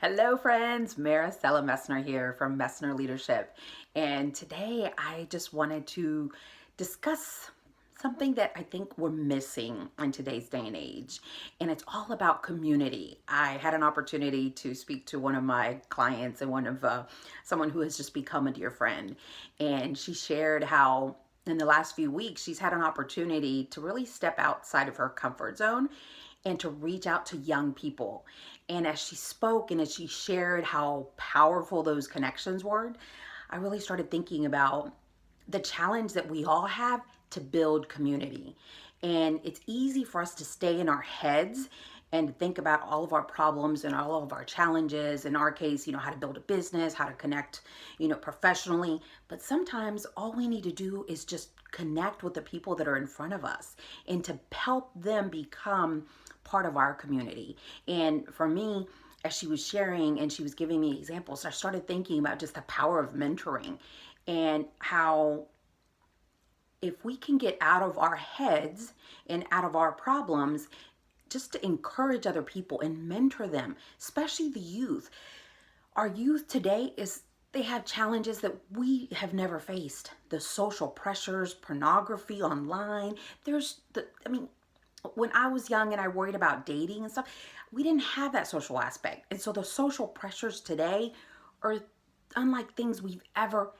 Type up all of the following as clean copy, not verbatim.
Hello friends, Maricela Messner here from Messner Leadership. And today I just wanted to discuss something that I think we're missing in today's day and age. And it's all about community. I had an opportunity to speak to one of my clients and someone who has just become a dear friend. And she shared how in the last few weeks, she's had an opportunity to really step outside of her comfort zone and to reach out to young people. And as she spoke and as she shared how powerful those connections were, I really started thinking about the challenge that we all have to build community. And it's easy for us to stay in our heads and think about all of our problems and all of our challenges. In our case, how to build a business, how to connect, professionally. But sometimes all we need to do is just connect with the people that are in front of us and to help them become part of our community. And for me, as she was sharing and she was giving me examples, I started thinking about just the power of mentoring and how if we can get out of our heads and out of our problems, just to encourage other people and mentor them, especially the youth. Our youth today they have challenges that we have never faced. The social pressures, pornography online. When I was young and I worried about dating and stuff, we didn't have that social aspect. And so the social pressures today are unlike things we've ever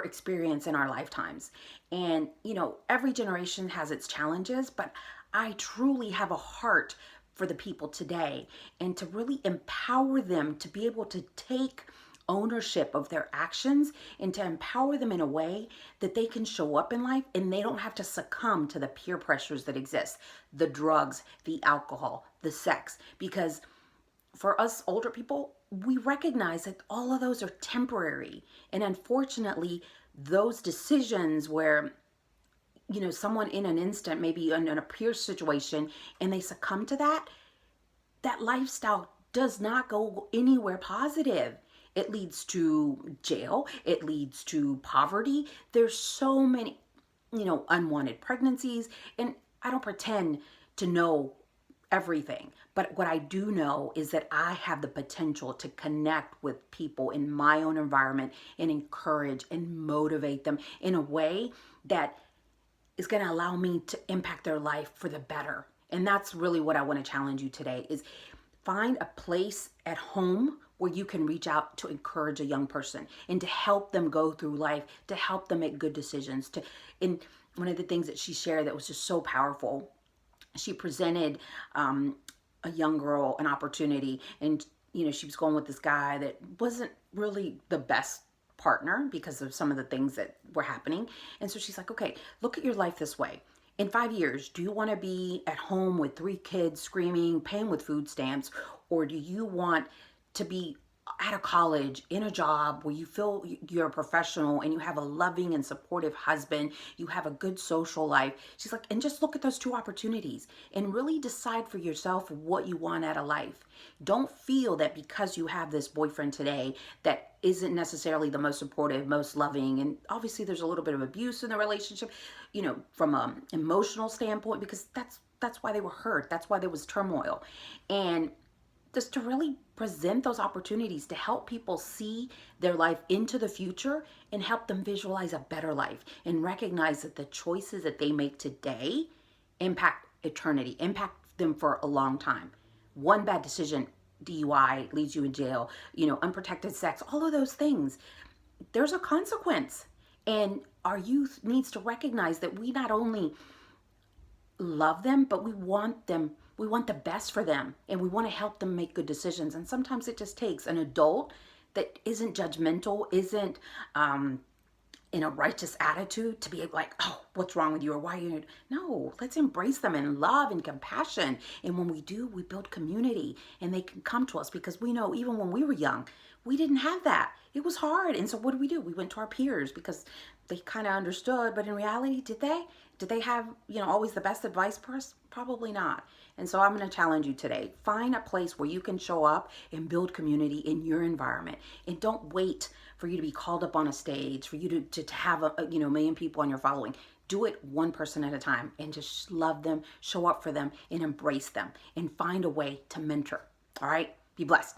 experienced in our lifetimes. And, every generation has its challenges, but I truly have a heart for the people today and to really empower them to be able to take ownership of their actions and to empower them in a way that they can show up in life and they don't have to succumb to the peer pressures that exist, the drugs, the alcohol, the sex. Because for us older people, we recognize that all of those are temporary. And unfortunately, those decisions where someone in an instant, maybe in a peer situation, and they succumb to that lifestyle does not go anywhere positive. It leads to jail. It leads to poverty. There's so many, unwanted pregnancies. And I don't pretend to know everything. But what I do know is that I have the potential to connect with people in my own environment and encourage and motivate them in a way that is going to allow me to impact their life for the better. And that's really what I want to challenge you today is find a place at home where you can reach out to encourage a young person and to help them go through life, to help them make good decisions. And one of the things that she shared that was just so powerful, she presented a young girl an opportunity, and she was going with this guy that wasn't really the best partner because of some of the things that were happening. And so she's like, okay, look at your life this way. In 5 years, do you want to be at home with 3 kids screaming, paying with food stamps, or do you want to be out of college in a job where you feel you're a professional and you have a loving and supportive husband, you have a good social life? She's like, and just look at those 2 opportunities and really decide for yourself what you want out of life. Don't feel that because you have this boyfriend today that isn't necessarily the most supportive, most loving, and obviously there's a little bit of abuse in the relationship, from an emotional standpoint, because that's why they were hurt. That's why there was turmoil. And just to really present those opportunities to help people see their life into the future and help them visualize a better life and recognize that the choices that they make today impact eternity, impact them for a long time. One bad decision, DUI, leaves you in jail, unprotected sex, all of those things. There's a consequence. And our youth needs to recognize that we not only love them, but we want the best for them, and we want to help them make good decisions. And sometimes it just takes an adult that isn't judgmental, isn't in a righteous attitude to be like, oh, what's wrong with you, or why are you? No, let's embrace them in love and compassion. And when we do, we build community, and they can come to us, because we know even when we were young, we didn't have that. It was hard. And so what do? We went to our peers because they kind of understood. But in reality, did they? Did they have, always the best advice for us? Probably not. And so I'm going to challenge you today. Find a place where you can show up and build community in your environment. And don't wait for you to be called up on a stage, for you to have a million people on your following. Do it one person at a time and just love them, show up for them, and embrace them, and find a way to mentor. All right? Be blessed.